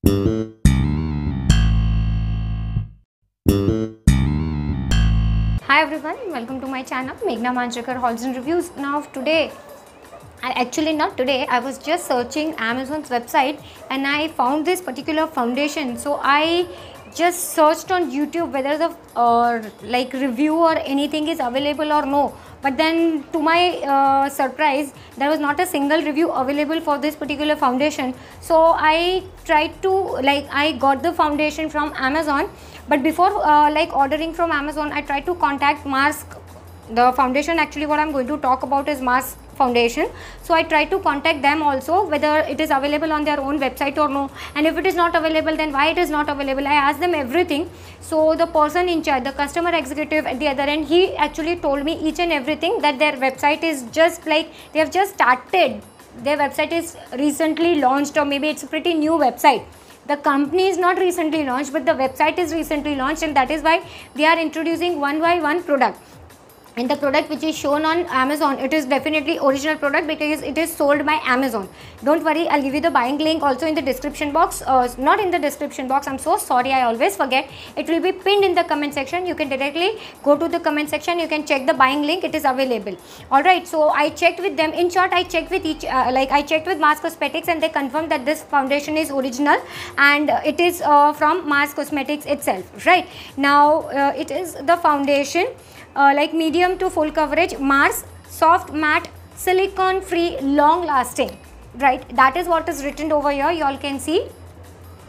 Hi everyone, welcome to my channel Meghna Manjrekar Hauls and Reviews. Now today, I was just searching Amazon's website and I found this particular foundation. So I just searched on YouTube whether the like review or anything is available or no. But then to my surprise, there was not a single review available for this particular foundation. So I tried to I got the foundation from Amazon. But before ordering from Amazon, I tried to contact Mars. The foundation, actually what I'm going to talk about is Mars foundation. So I tried to contact them also whether it is available on their own website or no, and if it is not available, then why it is not available. I asked them everything. So the person in charge, the customer executive at the other end, he actually told me each and everything, that their website is just like they have just started. Their website is recently launched, or maybe it's a pretty new website. The company is not recently launched, but the website is recently launched, and that is why they are introducing one by one product. And the product which is shown on Amazon, it is definitely original product because it is sold by Amazon. Don't worry, I'll give you the buying link also in the description box. Not in the description box, I'm so sorry, I always forget. It will be pinned in the comment section. You can directly go to the comment section, you can check the buying link, it is available. Alright, so I checked with them. In short, I checked with each I checked with Mars Cosmetics, and they confirmed that this foundation is original and it is from Mars Cosmetics itself. Right now, it is the foundation like medium to full coverage, Mars soft matte silicone free long lasting. Right, that is what is written over here. You all can see.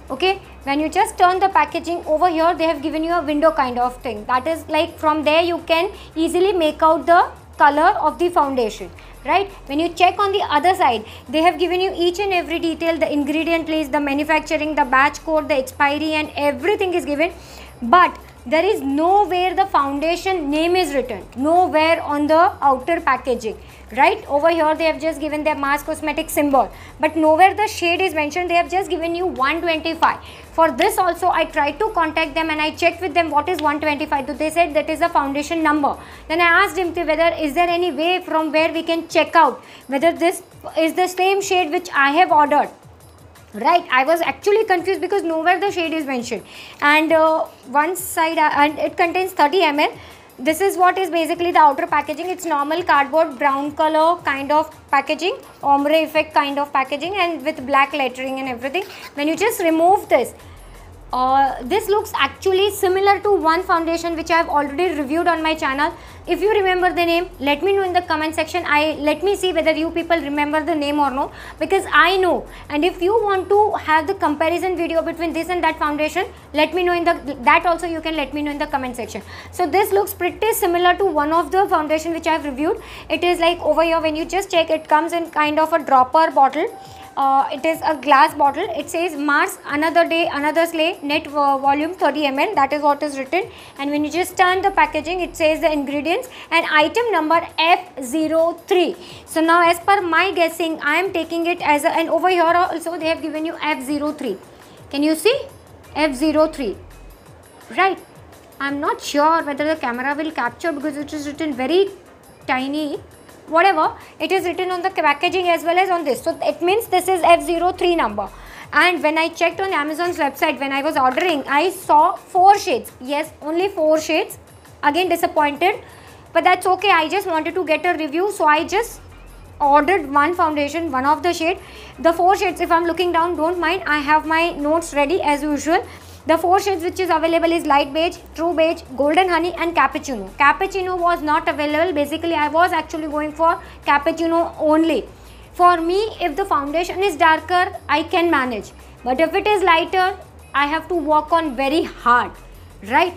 Okay, when you just turn the packaging over here, they have given you a window kind of thing. That is like from there you can easily make out the color of the foundation. Right, when you check on the other side, they have given you each and every detail, the ingredient list, the manufacturing, the batch code, the expiry, and everything is given. But there is nowhere the foundation name is written, nowhere on the outer packaging. Right, over here they have just given their Mars Cosmetics symbol, but nowhere the shade is mentioned. They have just given you 125. For this also I tried to contact them and I checked with them what is 125. So they said that is the foundation number. Then I asked him whether is there any way from where we can check out whether this is the same shade which I have ordered. Right, I was actually confused because nowhere the shade is mentioned. And one side, and it contains 30 ml. This is what is basically the outer packaging. It's normal cardboard brown color kind of packaging, ombre effect kind of packaging, and with black lettering and everything. When you just remove this looks actually similar to one foundation which I have already reviewed on my channel. If you remember the name, let me know in the comment section. Let me see whether you people remember the name or no, because I know. And if you want to have the comparison video between this and that foundation, let me know in that also you can let me know in the comment section. So this looks pretty similar to one of the foundation which I have reviewed. It is like over here, when you just check, it comes in kind of a dropper bottle. It is a glass bottle. It says Mars Another Day Another Sleigh net volume 30 ml. That is what is written. And when you just turn the packaging, it says the ingredients and item number F03. So now as per my guessing, I am taking it as a, and over here also they have given you F03. Can you see? F03. Right, I am not sure whether the camera will capture because it is written very tiny. Whatever, it is written on the packaging as well as on this. So it means this is F03 number. And when I checked on Amazon's website, when I was ordering, I saw 4 shades. Yes, only 4 shades. Again disappointed, but that's okay. I just wanted to get a review, so I just ordered one foundation, one of the shade. The 4 shades, if I'm looking down, don't mind, I have my notes ready as usual. The 4 shades which is available is light beige, true beige, golden honey, and cappuccino. Cappuccino was not available. Basically, I was actually going for cappuccino only. For me, if the foundation is darker, I can manage. But if it is lighter, I have to work on very hard. Right?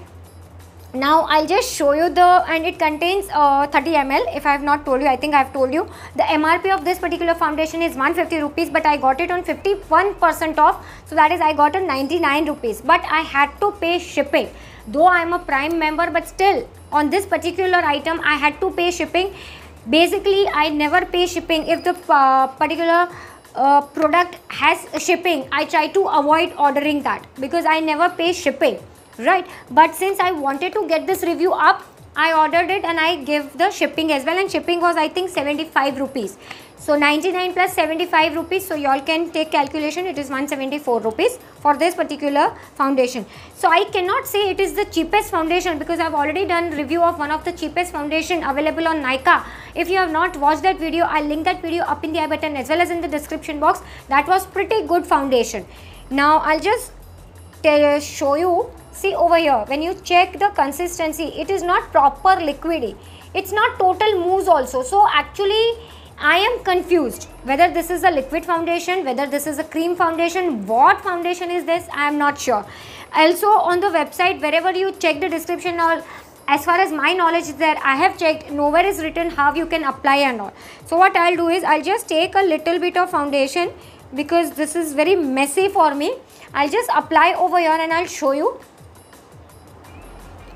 Now I'll just show you and it contains 30 ml. If I have not told you, I think I have told you. The MRP of this particular foundation is 150 rupees, but I got it on 51% off. So that is I got it 99 rupees. But I had to pay shipping. Though I am a Prime member, but still on this particular item I had to pay shipping. Basically, I never pay shipping. If the particular product has shipping, I try to avoid ordering that because I never pay shipping. Right, but since I wanted to get this review up, I ordered it and I give the shipping as well, and shipping was I think 75 rupees. So 99 plus 75 rupees, so you all can take calculation, it is 174 rupees for this particular foundation. So I cannot say it is the cheapest foundation because I have already done review of one of the cheapest foundation available on Nykaa. If you have not watched that video, I'll link that video up in the I button as well as in the description box. That was pretty good foundation. Now I'll just show you. See over here, when you check the consistency, it is not proper liquidy. It's not total mousse also. So actually I am confused whether this is a liquid foundation, whether this is a cream foundation, what foundation is this, I am not sure. Also on the website, wherever you check the description, or as far as my knowledge is there, I have checked, nowhere is written how you can apply and all. So what I'll do is, I'll just take a little bit of foundation because this is very messy for me. I'll just apply over here and I'll show you.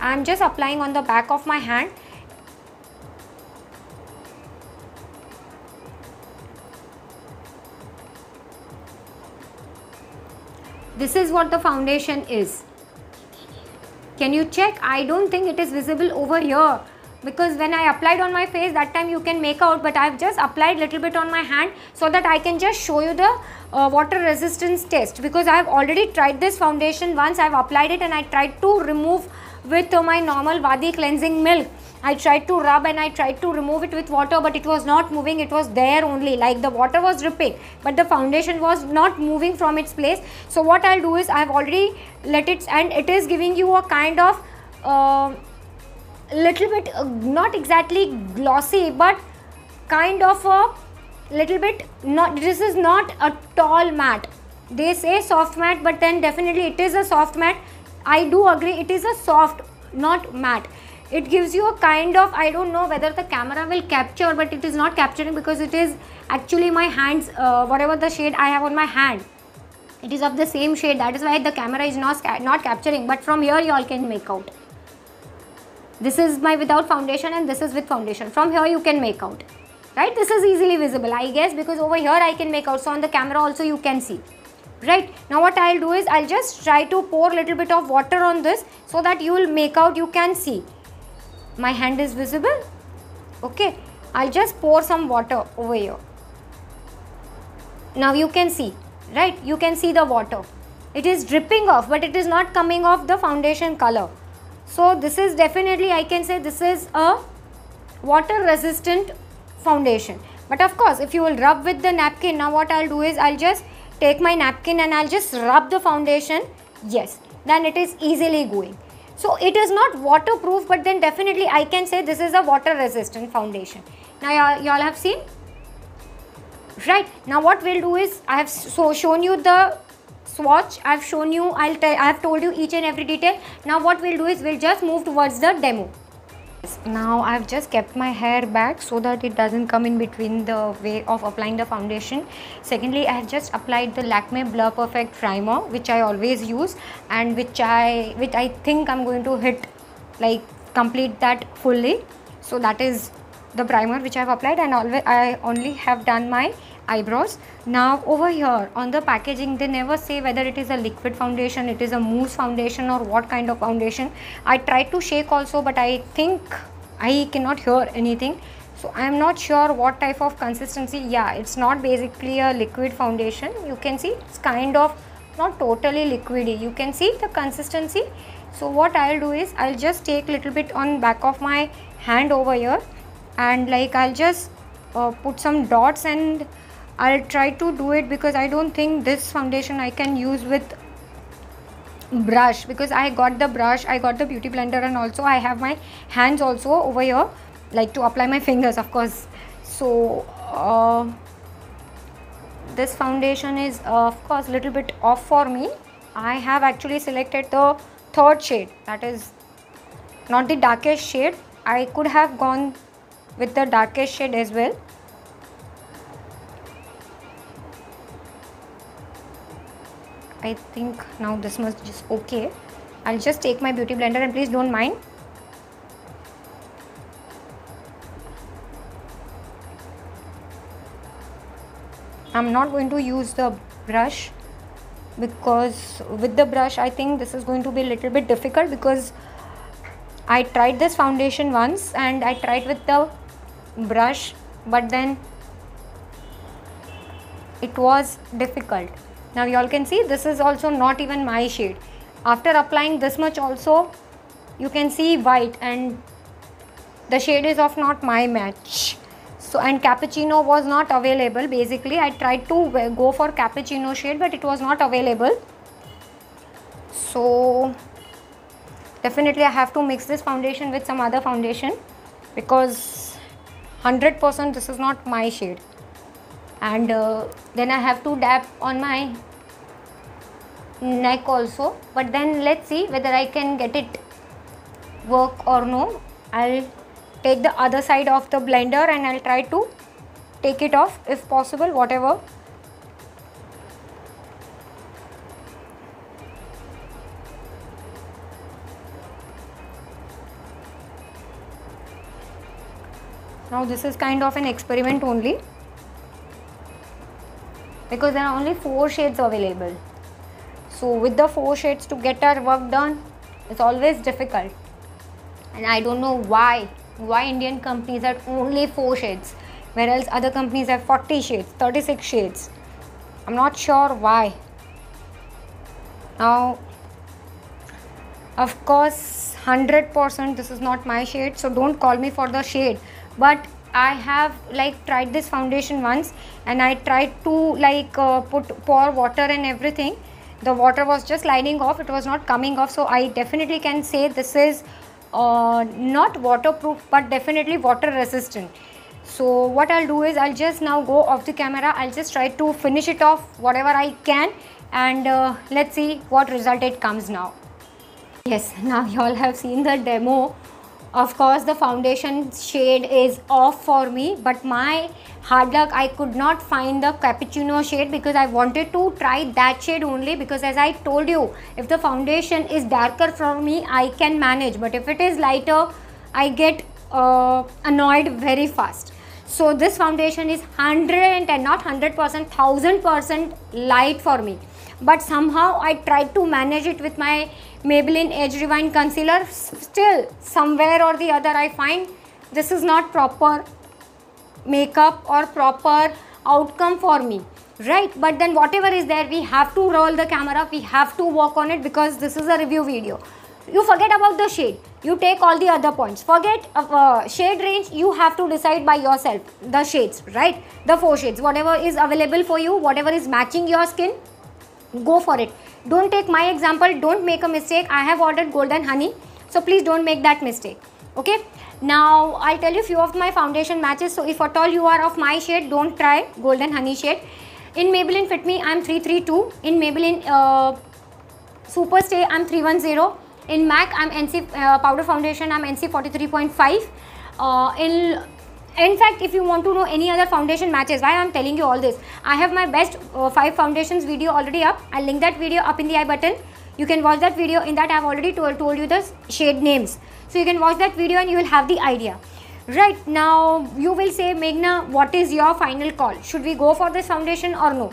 I'm just applying on the back of my hand. This is what the foundation is. Can you check? I don't think it is visible over here because when I applied on my face, that time you can make out, but I've just applied little bit on my hand so that I can just show you the water resistance test, because I have already tried this foundation once. I've applied it and I tried to remove with my normal Wadi cleansing milk. I tried to rub and I tried to remove it with water, but it was not moving. It was there only, like the water was dripping, but the foundation was not moving from its place. So what I'll do is, I have already let it, and it is giving you a kind of little bit not exactly glossy, but kind of a little bit, not, this is not a tall matte. They say soft matte, but then definitely it is a soft matte. I do agree it is a soft, not matte. It gives you a kind of, I don't know whether the camera will capture, but it is not capturing because it is actually my hands, whatever the shade I have on my hand, it is of the same shade. That is why the camera is not capturing, but from here you all can make out. This is my without foundation and this is with foundation. From here you can make out, right? This is easily visible, I guess, because over here I can make out. So on the camera also you can see. Right, now what I'll do is, I'll just try to pour little bit of water on this so that you will make out, you can see. My hand is visible. Okay, I'll just pour some water over here. Now you can see, right? You can see the water. It is dripping off, but it is not coming off the foundation color. So this is definitely, I can say this is a water resistant foundation. But of course, if you will rub with the napkin, now what I'll do is, I'll just take my napkin and I'll just rub the foundation. Yes, then it is easily going. So it is not waterproof, but then definitely I can say this is a water resistant foundation. Now you all have seen, right? Now what we'll do is, I have shown you the swatch, I've shown you, I have told you each and every detail. Now what we'll do is, we'll just move towards the demo. Now I've just kept my hair back so that it doesn't come in between the way of applying the foundation. Secondly, I have just applied the Lakme Blur Perfect Primer, which I always use, and which I think I'm going to hit, like, complete that fully. So that is the primer which I have applied, and I only have done my eyebrows. Now over here on the packaging, they never say whether it is a liquid foundation, it is a mousse foundation, or what kind of foundation. I tried to shake also, but I think I cannot hear anything, so I am not sure what type of consistency. Yeah, it's not basically a liquid foundation. You can see it's kind of not totally liquidy. You can see the consistency. So what I'll do is, I'll just take little bit on back of my hand over here, and like I'll just put some dots, and I'll try to do it, because I don't think this foundation I can use with brush, because I got the brush, I got the beauty blender, and also I have my hands also over here, like to apply my fingers, of course. So this foundation is of course little bit off for me. I have actually selected the third shade, that is not the darkest shade. I could have gone with the darkest shade as well. I think now this must just okay. I'll just take my beauty blender, and please don't mind. I'm not going to use the brush, because with the brush I think this is going to be a little bit difficult, because I tried this foundation once and I tried with the brush, but then it was difficult. Now you all can see this is also not even my shade. After applying this much also, you can see white, and the shade is of not my match. So, and cappuccino was not available. Basically I tried to go for cappuccino shade, but it was not available. So definitely I have to mix this foundation with some other foundation, because 100% this is not my shade. And then I have to dab on my neck also, but then let's see whether I can get it work or no. I'll take the other side of the blender and I'll try to take it off if possible, whatever. Now this is kind of an experiment only, because there are only 4 shades available. So with the 4 shades to get our work done, it's always difficult. And I don't know why Indian companies have only 4 shades, whereas other companies have 40 shades, 36 shades. I'm not sure why. Now, of course, 100% this is not my shade, so don't call me for the shade. But I have like tried this foundation once, and I tried to pour water and everything. The water was just sliding off, it was not coming off. So I definitely can say this is not waterproof, but definitely water resistant. So what I'll do is I'll just now go off the camera. I'll just try to finish it off whatever I can, and let's see what result it comes now. Yes, now you all have seen the demo. Of course the foundation shade is off for me, but my hard luck, I could not find the cappuccino shade, because I wanted to try that shade only, because as I told you, if the foundation is darker for me I can manage, but if it is lighter I get annoyed very fast. So this foundation is 100 and not 100%, 1000% light for me, but somehow I tried to manage it with my Maybelline Age Rewind concealer. Still somewhere or the other I find this is not proper makeup or proper outcome for me, right? But then whatever is there, we have to roll the camera, we have to work on it, because this is a review video. You forget about the shade, you take all the other points, forget shade range, you have to decide by yourself the shades, right? The 4 shades, whatever is available for you, whatever is matching your skin, go for it. Don't take my example, don't make a mistake. I have ordered Golden Honey, so please don't make that mistake. Okay, now I'll tell you few of my foundation matches. So if at all you are of my shade, don't try Golden Honey shade. In Maybelline Fit Me I'm 332, in Maybelline Super Stay I'm 310, in MAC I'm NC powder foundation I'm NC 43.5. In fact, if you want to know any other foundation matches, why I am telling you all this, I have my best 5 foundations video already up. I'll link that video up in the I button. You can watch that video. In that I have already told you the shade names. So you can watch that video and you will have the idea. Right, now you will say, Meghna, what is your final call? Should we go for this foundation or no?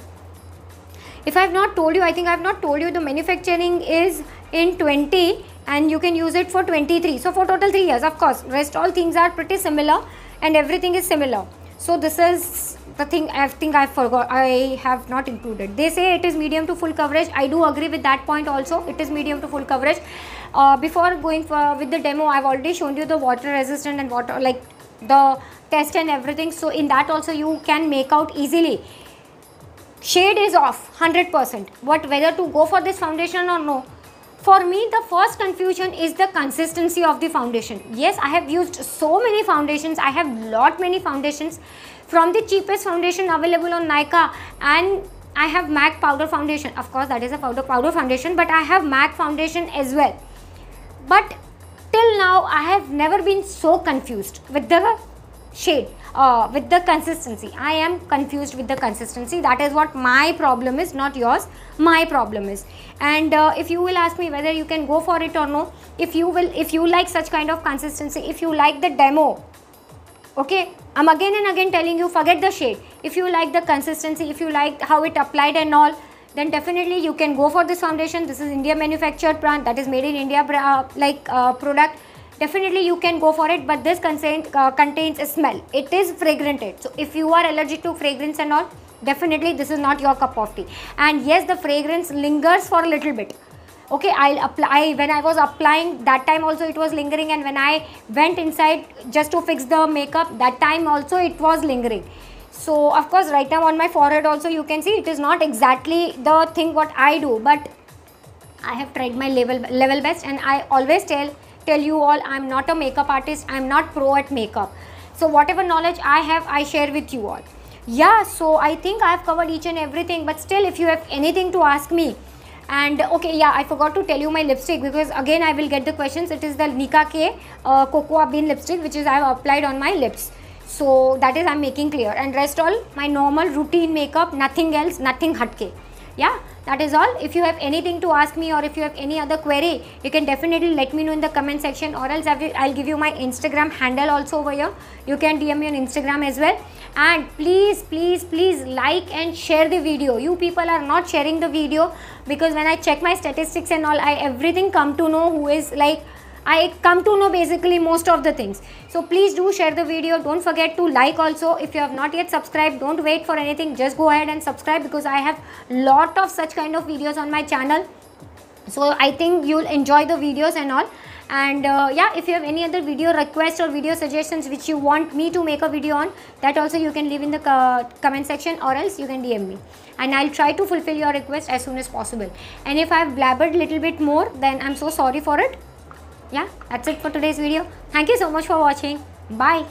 If I have not told you, I think I have not told you, the manufacturing is in 20 and you can use it for 23. So for total 3 years, of course. Rest all things are pretty similar and everything is similar. So this is the thing I think I forgot, I have not included. They say it is medium to full coverage. I do agree with that point also. It is medium to full coverage. Before going with the demo, I have already shown you the water resistant and water, like the test and everything. So in that also you can make out easily. Shade is off 100%, but whether to go for this foundation or no, for me the first confusion is the consistency of the foundation. Yes, I have used so many foundations. I have many foundations, from the cheapest foundation available on Nykaa, and I have MAC powder foundation. Of course that is a powder foundation, but I have MAC foundation as well. But till now I have never been so confused with the shade, with the consistency. I am confused with the consistency. That is what my problem is, not yours. My problem is. And if you will ask me whether you can go for it or no, if you like such kind of consistency, if you like the demo, okay, I'm again and again telling you, forget the shade. If you like the consistency, if you like how it applied and all, then definitely you can go for this foundation. This is India manufactured brand, that is made in India product. definitely you can go for it, but this contains a smell. It is fragranted, so if you are allergic to fragrance and all, definitely this is not your cup of tea. And yes, the fragrance lingers for a little bit. Okay, I'll apply. When I was applying that time also it was lingering, and when I went inside just to fix the makeup, that time also it was lingering. So of course right now on my forehead also you can see it is not exactly the thing what I do, but I have tried my level best, and I always tell you all, I'm not a makeup artist, I'm not pro at makeup. So whatever knowledge I have, I share with you all. Yeah, so I think I have covered each and everything, but still if you have anything to ask me. And okay, yeah, I forgot to tell you my lipstick, because again I will get the questions. It is the Nika K Cocoa Bean lipstick, which is I have applied on my lips. So that is I'm making clear, and rest all my normal routine makeup, nothing else, nothing hatke. Yeah, that is all. If you have anything to ask me, or if you have any other query, you can definitely let me know in the comment section, or else I'll give you my Instagram handle also over here. You can DM me on Instagram as well. And please like and share the video. You people are not sharing the video, because when I check my statistics and all, I everything come to know who is like, I come to know basically most of the things. So please do share the video. Don't forget to like also. If you have not yet subscribed, don't wait for anything, just go ahead and subscribe, because I have lot of such kind of videos on my channel. So I think you'll enjoy the videos and all. And yeah, if you have any other video requests or video suggestions which you want me to make a video on, that also you can leave in the comment section, or else you can DM me, and I'll try to fulfill your request as soon as possible. And if I've blabbered little bit more, then I'm so sorry for it. Yeah, that's it for today's video. Thank you so much for watching. Bye.